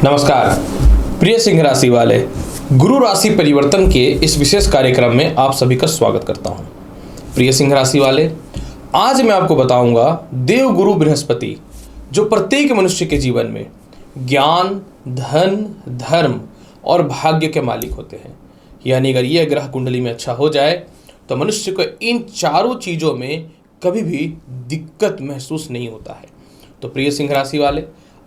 नमस्कार प्रिय सिंह राशि वाले, गुरु राशि परिवर्तन के इस विशेष कार्यक्रम में आप सभी का स्वागत करता हूं। प्रिय सिंह राशि वाले, आज मैं आपको बताऊंगा देव गुरु बृहस्पति जो प्रत्येक मनुष्य के जीवन में ज्ञान, धन, धर्म और भाग्य के मालिक होते हैं। यानी अगर यह ग्रह कुंडली में अच्छा हो जाए तो मनुष्य को इन चारों चीज़ों में कभी भी दिक्कत महसूस नहीं होता है। तो प्रिय सिंह राशि वाले,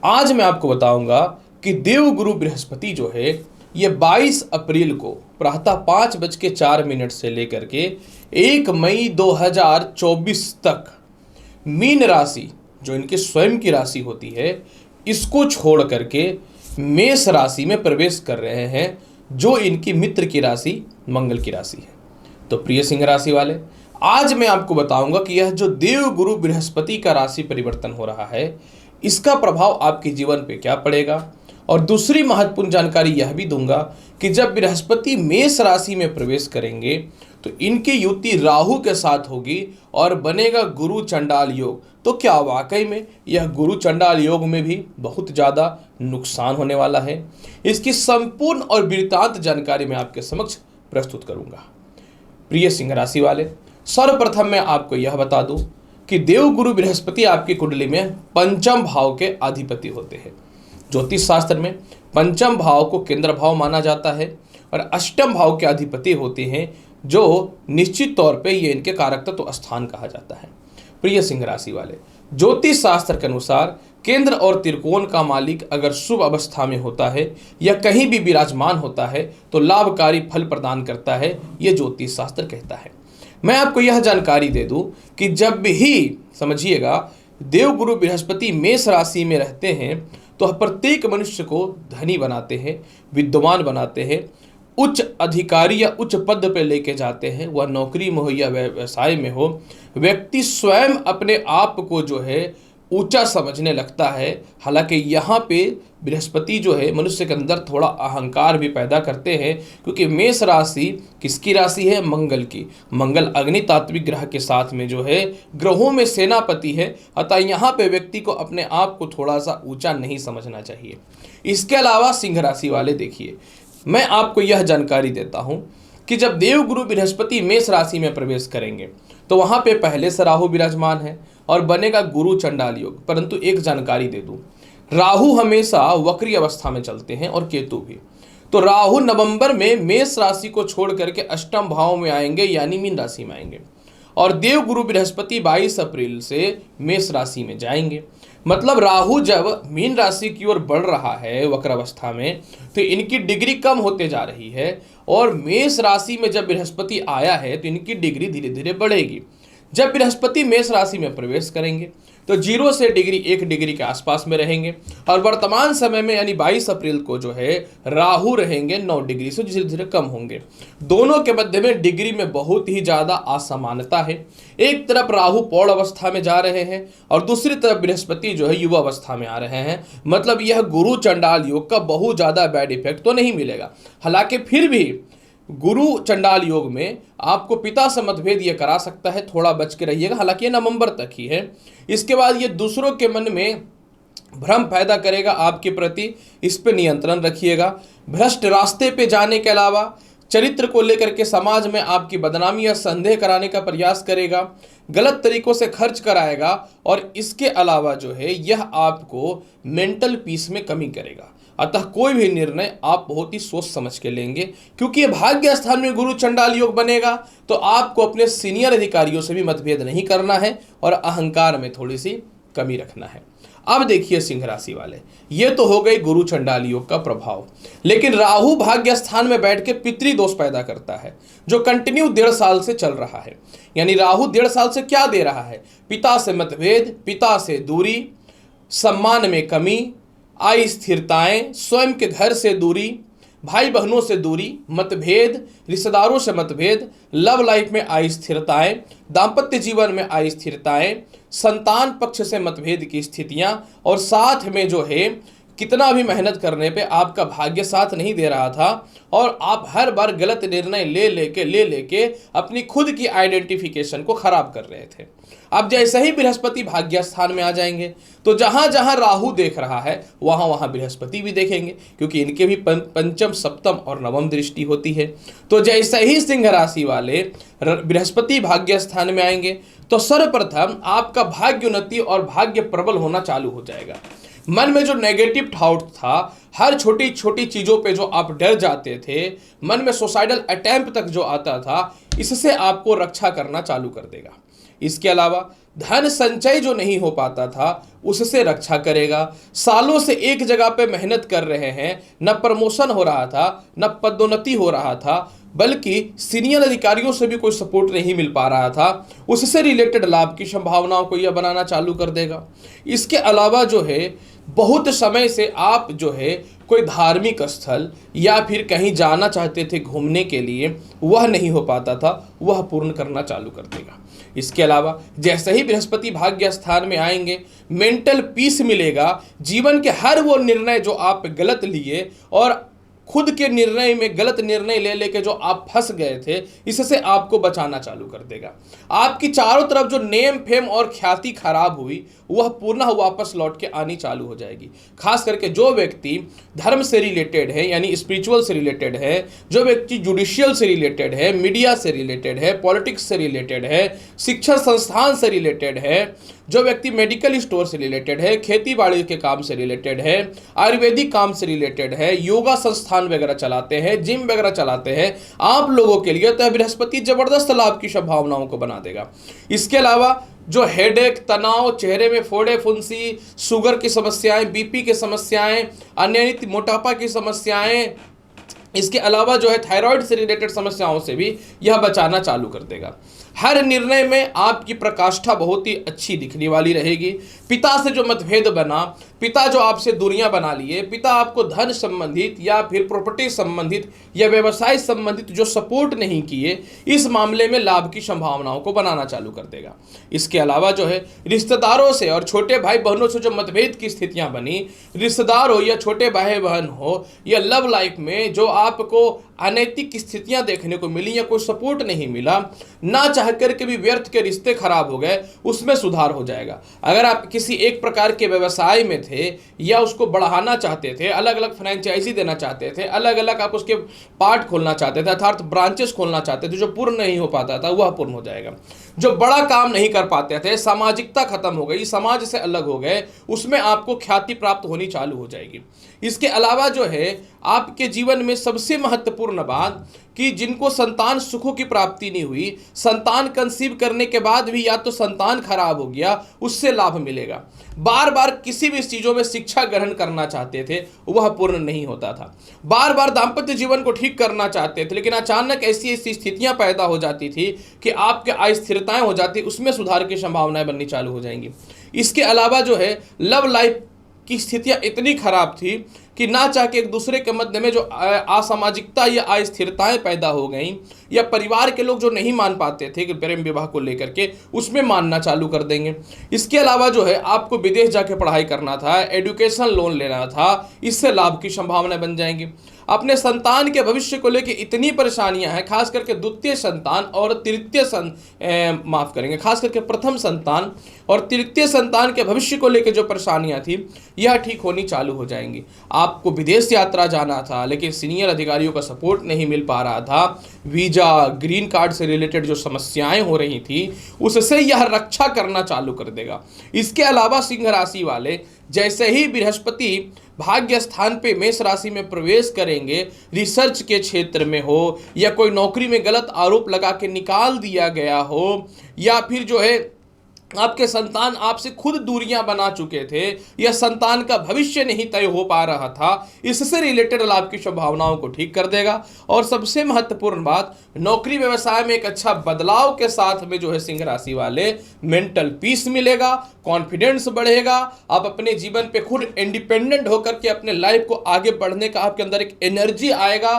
आज मैं आपको बताऊंगा कि देव गुरु बृहस्पति जो है ये 22 अप्रैल को प्रातः 5:04 से लेकर के 1 मई 2024 तक मीन राशि जो इनकी स्वयं की राशि होती है इसको छोड़ करके मेष राशि में प्रवेश कर रहे हैं, जो इनकी मित्र की राशि मंगल की राशि है। तो प्रिय सिंह राशि वाले, आज मैं आपको बताऊंगा कि यह जो देव गुरु बृहस्पति का राशि परिवर्तन हो रहा है इसका प्रभाव आपके जीवन पे क्या पड़ेगा, और दूसरी महत्वपूर्ण जानकारी यह भी दूंगा कि जब बृहस्पति मेष राशि में प्रवेश करेंगे तो इनकी युति राहु के साथ होगी और बनेगा गुरु चंडाल योग। तो क्या वाकई में यह गुरु चंडाल योग में भी बहुत ज़्यादा नुकसान होने वाला है? इसकी संपूर्ण और वृत्तांत जानकारी मैं आपके समक्ष प्रस्तुत करूंगा। प्रिय सिंह राशि वाले, सर्वप्रथम मैं आपको यह बता दूं कि देव गुरु बृहस्पति आपकी कुंडली में पंचम भाव के अधिपति होते हैं। ज्योतिष शास्त्र में पंचम भाव को केंद्र भाव माना जाता है और अष्टम भाव के अधिपति होते हैं जो निश्चित तौर पे ये इनके कारक तत्व स्थान कहा जाता है। प्रिय सिंह राशि वाले, ज्योतिष शास्त्र के अनुसार केंद्र और त्रिकोण का मालिक अगर शुभ अवस्था में होता है या कहीं भी विराजमान होता है तो लाभकारी फल प्रदान करता है, ये ज्योतिष शास्त्र कहता है। मैं आपको यह जानकारी दे दूं कि जब भी समझिएगा देव गुरु बृहस्पति मेष राशि में रहते हैं तो प्रत्येक मनुष्य को धनी बनाते हैं, विद्वान बनाते हैं, उच्च अधिकारी या उच्च पद पे लेके जाते हैं। वह नौकरी में हो या व्यवसाय में हो, व्यक्ति स्वयं अपने आप को जो है ऊंचा समझने लगता है। हालांकि यहाँ पे बृहस्पति जो है मनुष्य के अंदर थोड़ा अहंकार भी पैदा करते हैं, क्योंकि मेष राशि किसकी राशि है? मंगल की। मंगल अग्नि तात्विक ग्रह के साथ में जो है ग्रहों में सेनापति है, अतः यहाँ पे व्यक्ति को अपने आप को थोड़ा सा ऊंचा नहीं समझना चाहिए। इसके अलावा सिंह राशि वाले देखिए, मैं आपको यह जानकारी देता हूँ कि जब देव गुरु बृहस्पति मेष राशि में प्रवेश करेंगे तो वहाँ पे पहले से राहु विराजमान है और बनेगा गुरु चंडाल योग। परंतु एक जानकारी दे दूं, राहु हमेशा वक्री अवस्था में चलते हैं और केतु भी। तो राहु नवंबर में मेष राशि को छोड़ करके अष्टम भाव में आएंगे, यानी मीन राशि में आएंगे, और देव गुरु बृहस्पति 22 अप्रैल से मेष राशि में जाएंगे। मतलब राहु जब मीन राशि की ओर बढ़ रहा है वक्र अवस्था में तो इनकी डिग्री कम होते जा रही है, और मेष राशि में जब बृहस्पति आया है तो इनकी डिग्री धीरे धीरे बढ़ेगी। जब बृहस्पति मेष राशि में प्रवेश करेंगे तो 0 से डिग्री 1 डिग्री के आसपास में रहेंगे, और वर्तमान समय में यानी 22 अप्रैल को जो है राहु रहेंगे 9 डिग्री से धीरे धीरे कम होंगे। दोनों के मध्य में डिग्री में बहुत ही ज़्यादा असमानता है। एक तरफ राहु पौड़ अवस्था में जा रहे हैं और दूसरी तरफ बृहस्पति जो है युवा अवस्था में आ रहे हैं। मतलब यह गुरु चंडाल योग का बहुत ज़्यादा बैड इफेक्ट तो नहीं मिलेगा। हालांकि फिर भी गुरु चंडाल योग में आपको पिता से मतभेद ये करा सकता है, थोड़ा बच के रहिएगा। हालांकि ये नवंबर तक ही है। इसके बाद ये दूसरों के मन में भ्रम पैदा करेगा आपके प्रति, इस पे नियंत्रण रखिएगा। भ्रष्ट रास्ते पे जाने के अलावा चरित्र को लेकर के समाज में आपकी बदनामी या संदेह कराने का प्रयास करेगा, गलत तरीकों से खर्च कराएगा, और इसके अलावा जो है यह आपको मेंटल पीस में कमी करेगा। अतः कोई भी निर्णय आप बहुत ही सोच समझ के लेंगे, क्योंकि ये भाग्य स्थान में गुरु चंडाल योग बनेगा तो आपको अपने सीनियर अधिकारियों से भी मतभेद नहीं करना है और अहंकार में थोड़ी सी कमी रखना है। अब देखिए सिंह राशि वाले, ये तो हो गई गुरु चंडाल योग का प्रभाव, लेकिन राहु भाग्य स्थान में बैठ के पितृ दोष पैदा करता है जो कंटिन्यू 1.5 साल से चल रहा है। यानी राहु 1.5 साल से क्या दे रहा है? पिता से मतभेद, पिता से दूरी, सम्मान में कमी, अस्थिरताएं, स्वयं के घर से दूरी, भाई बहनों से दूरी, मतभेद, रिश्तेदारों से मतभेद, लव लाइफ में अस्थिरताएं, दाम्पत्य जीवन में अस्थिरताएं, संतान पक्ष से मतभेद की स्थितियां, और साथ में जो है कितना भी मेहनत करने पे आपका भाग्य साथ नहीं दे रहा था और आप हर बार गलत निर्णय ले लेके अपनी खुद की आइडेंटिफिकेशन को खराब कर रहे थे। अब जैसे ही बृहस्पति भाग्य स्थान में आ जाएंगे तो जहां जहां राहु देख रहा है वहां वहां बृहस्पति भी देखेंगे, क्योंकि इनके भी पंचम, सप्तम और नवम दृष्टि होती है। तो जैसे ही सिंह राशि वाले बृहस्पति भाग्य स्थान में आएंगे तो सर्वप्रथम आपका भाग्य उन्नति और भाग्य प्रबल होना चालू हो जाएगा। मन में जो नेगेटिव थॉट था, हर छोटी छोटी चीजों पे जो आप डर जाते थे, मन में सुसाइडल अटेम्प्ट तक जो आता था, इससे आपको रक्षा करना चालू कर देगा। इसके अलावा धन संचय जो नहीं हो पाता था उससे रक्षा करेगा। सालों से एक जगह पे मेहनत कर रहे हैं, न प्रमोशन हो रहा था, न पदोन्नति हो रहा था, बल्कि सीनियर अधिकारियों से भी कोई सपोर्ट नहीं मिल पा रहा था, उससे रिलेटेड लाभ की संभावनाओं को यह बनाना चालू कर देगा। इसके अलावा जो है बहुत समय से आप जो है कोई धार्मिक स्थल या फिर कहीं जाना चाहते थे घूमने के लिए, वह नहीं हो पाता था, वह पूर्ण करना चालू कर देगा। इसके अलावा जैसे ही बृहस्पति भाग्य स्थान में आएंगे मेंटल पीस मिलेगा। जीवन के हर वो निर्णय जो आप गलत लिए और खुद के निर्णय में गलत निर्णय ले लेके जो आप फंस गए थे, इससे आपको बचाना चालू कर देगा। आपकी चारों तरफ जो नेम फेम और ख्याति खराब हुई वह पुनः वापस लौट के आनी चालू हो जाएगी। खास करके जो व्यक्ति धर्म से रिलेटेड है यानी स्पिरिचुअल से रिलेटेड है, जो व्यक्ति जुडिशियल से रिलेटेड है, मीडिया से रिलेटेड है, पॉलिटिक्स से रिलेटेड है, शिक्षण संस्थान से रिलेटेड है, जो व्यक्ति मेडिकल स्टोर से रिलेटेड है, खेती बाड़ी के काम से रिलेटेड है, आयुर्वेदिक काम से रिलेटेड है, योगा संस्थान वगैरह चलाते हैं, जिम वगैरह चलाते हैं, आप लोगों के लिए तो बृहस्पति जबरदस्त लाभ की संभावनाओं को बना देगा। इसके अलावा जो हेडेक, तनाव, चेहरे में फोड़े फुंसी, शुगर की समस्याएं, बीपी की समस्याएं, अनियमित मोटापा की समस्याएं, इसके अलावा जो है थायराइड से रिलेटेड समस्याओं से भी यह बचाना चालू कर देगा। हर निर्णय में आपकी प्रकाष्ठा बहुत ही अच्छी दिखने वाली रहेगी। पिता से जो मतभेद बना, पिता जो आपसे दूरियां बना लिए, पिता आपको धन संबंधित या फिर प्रॉपर्टी संबंधित या व्यवसाय संबंधित जो सपोर्ट नहीं किए, इस मामले में लाभ की संभावनाओं को बनाना चालू कर देगा। इसके अलावा जो है रिश्तेदारों से और छोटे भाई बहनों से जो मतभेद की स्थितियां बनी, रिश्तेदार हो या छोटे भाई बहन हो या लव लाइफ में जो आपको अनैतिक स्थितियां देखने को मिली या कोई सपोर्ट नहीं मिला, ना चाह करके भी व्यर्थ के रिश्ते खराब हो गए, उसमें सुधार हो जाएगा। अगर आप किसी एक प्रकार के व्यवसाय में थे या उसको बढ़ाना चाहते थे, अलग अलग फ्रेंचाइजी देना चाहते थे, अलग अलग आप उसके पार्ट खोलना चाहते थे, अर्थात ब्रांचेस खोलना चाहते थे, जो पूर्ण नहीं हो पाता था वह पूर्ण हो जाएगा। जो बड़ा काम नहीं कर पाते थे, सामाजिकता खत्म हो गई, समाज से अलग हो गए, उसमें आपको ख्याति प्राप्त होनी चालू हो जाएगी। इसके अलावा जो है आपके जीवन में सबसे महत्वपूर्ण बात कि जिनको संतान सुखों की प्राप्ति नहीं हुई, संतान कंसीव करने के बाद भी या तो संतान खराब हो गया, उससे लाभ मिलेगा। बार बार किसी भी चीज़ों में शिक्षा ग्रहण करना चाहते थे, वह पूर्ण नहीं होता था। बार बार दाम्पत्य जीवन को ठीक करना चाहते थे, लेकिन अचानक ऐसी ऐसी स्थितियां पैदा हो जाती थी कि आपके अस्थिरताएं हो जाती, उसमें सुधार की संभावनाएं बननी चालू हो जाएंगी। इसके अलावा जो है लव लाइफ की स्थितियां इतनी खराब थी कि ना चाह के एक दूसरे के मध्य में जो असामाजिकता या अस्थिरताएं पैदा हो गई, या परिवार के लोग जो नहीं मान पाते थे कि प्रेम विवाह को लेकर के, उसमें मानना चालू कर देंगे। इसके अलावा जो है आपको विदेश जाके पढ़ाई करना था, एजुकेशन लोन लेना था, इससे लाभ की संभावनाएं बन जाएंगी। अपने संतान के भविष्य को लेकर इतनी परेशानियां हैं, खास करके द्वितीय संतान और तृतीय खास करके प्रथम संतान और तृतीय संतान के भविष्य को लेकर जो परेशानियां थी, यह ठीक होनी चालू हो जाएंगी। आपको विदेश यात्रा जाना था लेकिन सीनियर अधिकारियों का सपोर्ट नहीं मिल पा रहा था, वीजा, ग्रीन कार्ड से रिलेटेड जो समस्याएं हो रही थी, उससे यह रक्षा करना चालू कर देगा। इसके अलावा सिंह राशि वाले जैसे ही बृहस्पति भाग्य स्थान पे मेष राशि में प्रवेश करेंगे, रिसर्च के क्षेत्र में हो या कोई नौकरी में गलत आरोप लगा के निकाल दिया गया हो, या फिर जो है आपके संतान आपसे खुद दूरियां बना चुके थे, या संतान का भविष्य नहीं तय हो पा रहा था, इससे रिलेटेड लाभ की संभावनाओं को ठीक कर देगा। और सबसे महत्वपूर्ण बात, नौकरी व्यवसाय में एक अच्छा बदलाव के साथ में जो है सिंह राशि वाले मेंटल पीस मिलेगा, कॉन्फिडेंस बढ़ेगा, आप अपने जीवन पे खुद इंडिपेंडेंट होकर के अपने लाइफ को आगे बढ़ने का आपके अंदर एक एनर्जी आएगा,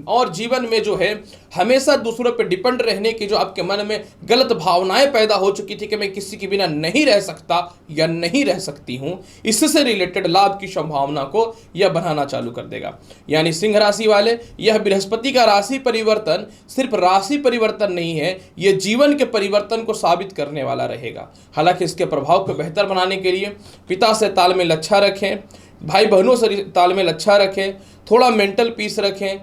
और जीवन में जो है हमेशा दूसरों पे डिपेंड रहने की जो आपके मन में गलत भावनाएं पैदा हो चुकी थी कि मैं किसी की के बिना नहीं रह सकता या नहीं रह सकती हूं, इससे रिलेटेड लाभ की संभावना को यह बढ़ाना चालू कर देगा। यानी सिंह राशि वाले, यह बृहस्पति का राशि परिवर्तन सिर्फ राशि परिवर्तन नहीं है, यह जीवन के परिवर्तन को साबित करने वाला रहेगा। हालांकि इसके प्रभाव को बेहतर बनाने के लिए पिता से तालमेल अच्छा रखें, भाई बहनों से तालमेल अच्छा रखें, थोड़ा मेंटल पीस रखें,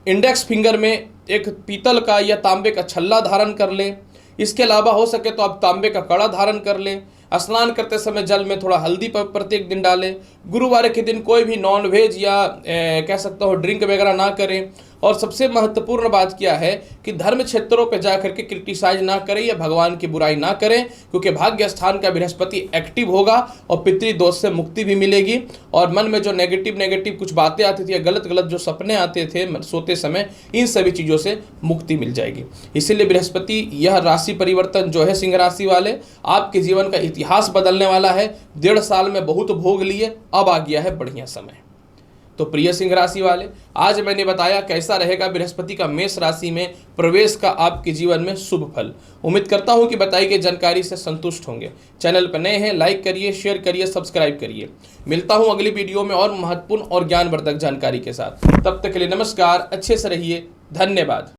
इंडेक्स फिंगर में एक पीतल का या तांबे का छल्ला धारण कर लें। इसके अलावा हो सके तो आप तांबे का कड़ा धारण कर लें। स्नान करते समय जल में थोड़ा हल्दी प्रत्येक दिन डालें। गुरुवार के दिन कोई भी नॉन वेज या कह सकता हो ड्रिंक वगैरह ना करें। और सबसे महत्वपूर्ण बात क्या है कि धर्म क्षेत्रों पर जाकर के क्रिटिसाइज ना करें या भगवान की बुराई ना करें, क्योंकि भाग्य स्थान का बृहस्पति एक्टिव होगा और पितृदोष से मुक्ति भी मिलेगी। और मन में जो नेगेटिव कुछ बातें आती थी या गलत जो सपने आते थे सोते समय, इन सभी चीज़ों से मुक्ति मिल जाएगी। इसीलिए बृहस्पति यह राशि परिवर्तन जो है सिंह राशि वाले, आपके जीवन का इतिहास बदलने वाला है। 1.5 साल में बहुत भोग लिए, अब आ गया है बढ़िया समय। तो प्रिय सिंह राशि वाले, आज मैंने बताया कैसा रहेगा बृहस्पति का मेष राशि में प्रवेश का आपके जीवन में शुभ फल। उम्मीद करता हूं कि बताई गई जानकारी से संतुष्ट होंगे। चैनल पर नए हैं, लाइक करिए, शेयर करिए, सब्सक्राइब करिए। मिलता हूं अगली वीडियो में और महत्वपूर्ण और ज्ञानवर्धक जानकारी के साथ। तब तक के लिए नमस्कार, अच्छे से रहिए, धन्यवाद।